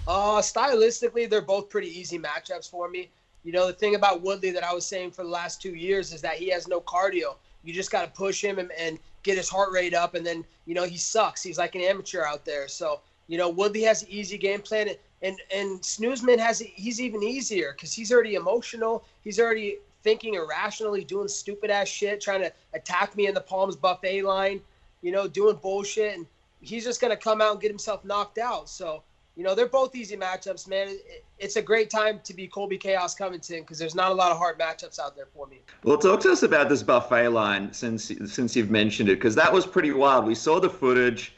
Stylistically, they're both pretty easy matchups for me. You know, the thing about Woodley that I was saying for the last 2 years is that he has no cardio. You just got to push him and get his heart rate up, and then, you know, he sucks. He's like an amateur out there. So, you know, Woodley has an easy game plan, and Snoozman he's even easier because he's already emotional. He's already thinking irrationally, doing stupid-ass shit, trying to attack me in the Palms buffet line, you know, doing bullshit, and he's just going to come out and get himself knocked out. So, you know, they're both easy matchups, man. It's a great time to be Colby Chaos Covington because there's not a lot of hard matchups out there for me. Well, talk to us about this buffet line since you've mentioned it, because that was pretty wild. We saw the footage.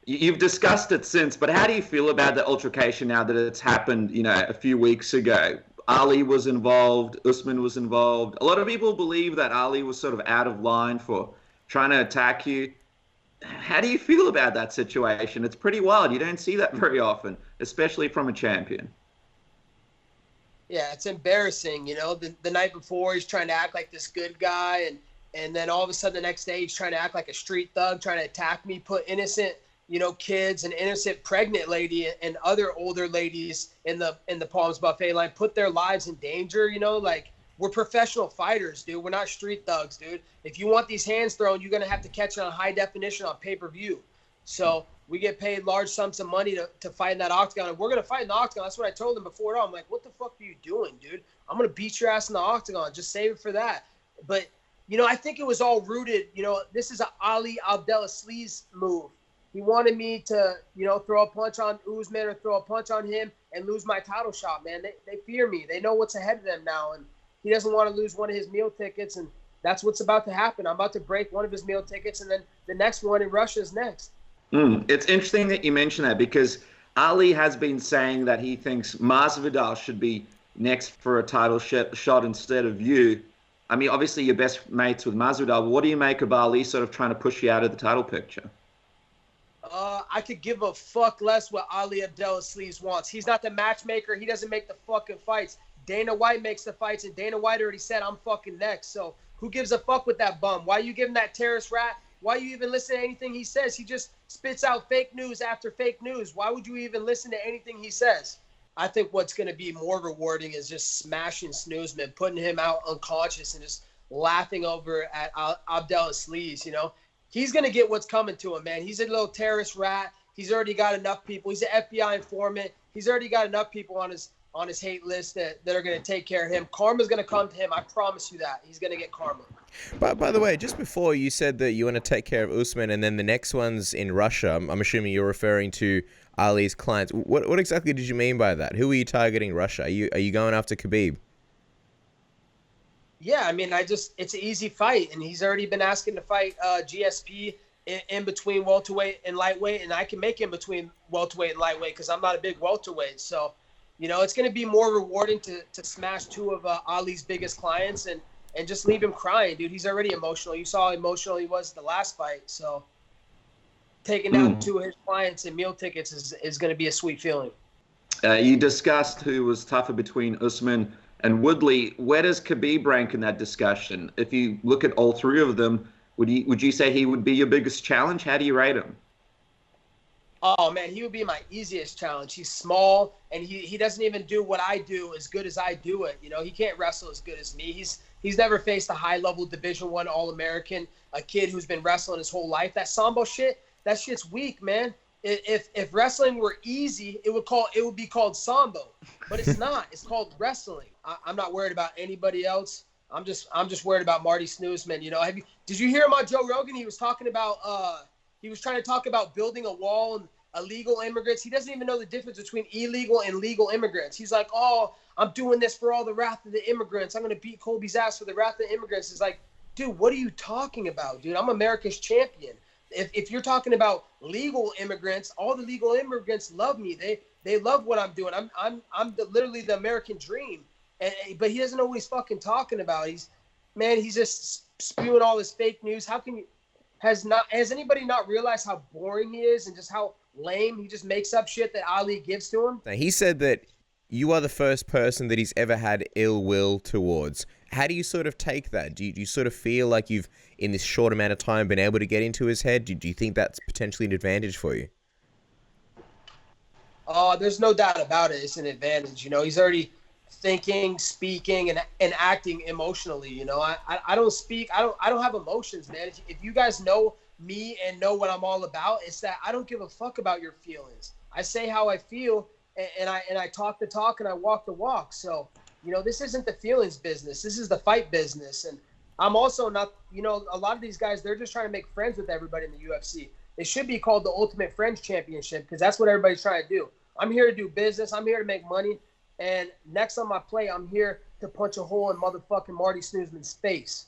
You've discussed it since, but how do you feel about the altercation now that it's happened, you know, a few weeks ago? Ali was involved. Usman was involved. A lot of people believe that Ali was sort of out of line for trying to attack you. How do you feel about that situation? It's pretty wild. You don't see that very often, especially from a champion. Yeah, it's embarrassing. You know, the night before he's trying to act like this good guy, and then all of a sudden the next day he's trying to act like a street thug, trying to attack me, put innocent, you know, kids, an innocent pregnant lady and other older ladies in the Palms buffet line, put their lives in danger. You know, like, we're professional fighters, dude. We're not street thugs, dude. If you want these hands thrown, you're going to have to catch it on high definition on pay-per-view. So we get paid large sums of money to fight in that octagon, and we're going to fight in the octagon. That's what I told him before it all. I'm like, what the fuck are you doing, dude? I'm going to beat your ass in the octagon. Just save it for that. But, you know, I think it was all rooted. You know, this is an Ali Abdelaziz move. He wanted me to, you know, throw a punch on Usman or throw a punch on him and lose my title shot, man. They fear me. They know what's ahead of them now, and he doesn't want to lose one of his meal tickets, and that's what's about to happen. I'm about to break one of his meal tickets, and then the next one in Russia is next. It's interesting that you mention that, because Ali has been saying that he thinks Masvidal should be next for a title shot instead of you. I mean, obviously you're best mates with Masvidal. What do you make of Ali sort of trying to push you out of the title picture? I could give a fuck less what Ali Abdelaziz wants. He's not the matchmaker. He doesn't make the fucking fights. Dana White makes the fights, and Dana White already said, I'm fucking next. So who gives a fuck with that bum? Why are you giving that terrorist rat? Why you even listen to anything he says? He just spits out fake news after fake news. Why would you even listen to anything he says? I think what's going to be more rewarding is just smashing Snoozman, putting him out unconscious and just laughing over at Abdelaziz, you know? He's going to get what's coming to him, man. He's a little terrorist rat. He's already got enough people. He's an FBI informant. He's already got enough people on his hate list that are going to take care of him. Karma's going to come to him. I promise you that. He's going to get karma. But by the way, just before you said that you want to take care of Usman and then the next one's in Russia, I'm assuming you're referring to Ali's clients. What exactly did you mean by that? Who are you targeting Russia? Are you going after Khabib? Yeah, I mean, it's an easy fight, and he's already been asking to fight GSP in between welterweight and lightweight, and I can make him between welterweight and lightweight because I'm not a big welterweight. So, you know, it's going to be more rewarding to smash two of Ali's biggest clients and just leave him crying, dude. He's already emotional. You saw how emotional he was the last fight. So taking down two of his clients and meal tickets is going to be a sweet feeling. You discussed who was tougher between Usman and Woodley. Where does Khabib rank in that discussion? If you look at all three of them, would you say he would be your biggest challenge? How do you rate him? Oh, man, he would be my easiest challenge. He's small, and he doesn't even do what I do as good as I do it. You know, he can't wrestle as good as me. He's never faced a high-level Division I All-American, a kid who's been wrestling his whole life. That Sambo shit, that shit's weak, man. If wrestling were easy, it would be called Sambo, but it's not. It's called wrestling. I'm not worried about anybody else. I'm just worried about Marty Snoozman. You know, did you hear him on Joe Rogan? He was talking about he was trying to talk about building a wall and illegal immigrants. He doesn't even know the difference between illegal and legal immigrants. He's like, oh, I'm doing this for all the wrath of the immigrants. I'm going to beat Colby's ass for the wrath of the immigrants. It's like, dude, what are you talking about, dude? I'm America's champion. If you're talking about legal immigrants, all the legal immigrants love me. They love what I'm doing. I'm literally the American dream. But he doesn't know what he's fucking talking about. He's just spewing all this fake news. Has anybody not realized how boring he is and just how lame? He just makes up shit that Ali gives to him. Now, he said that you are the first person that he's ever had ill will towards. How do you sort of take that? Do you sort of feel like you've, in this short amount of time, been able to get into his head? Do you think that's potentially an advantage for you? There's no doubt about it. It's an advantage. You know, he's already thinking, speaking, and acting emotionally. You know, I don't speak. I don't have emotions, man. If you guys know me and know what I'm all about, it's that I don't give a fuck about your feelings. I say how I feel, and I talk the talk and I walk the walk. So, you know, this isn't the feelings business. This is the fight business. And I'm also not, you know, a lot of these guys, they're just trying to make friends with everybody in the UFC. It should be called the Ultimate Friends Championship because that's what everybody's trying to do. I'm here to do business. I'm here to make money. And next on my plate, I'm here to punch a hole in motherfucking Marty Snoozman's face.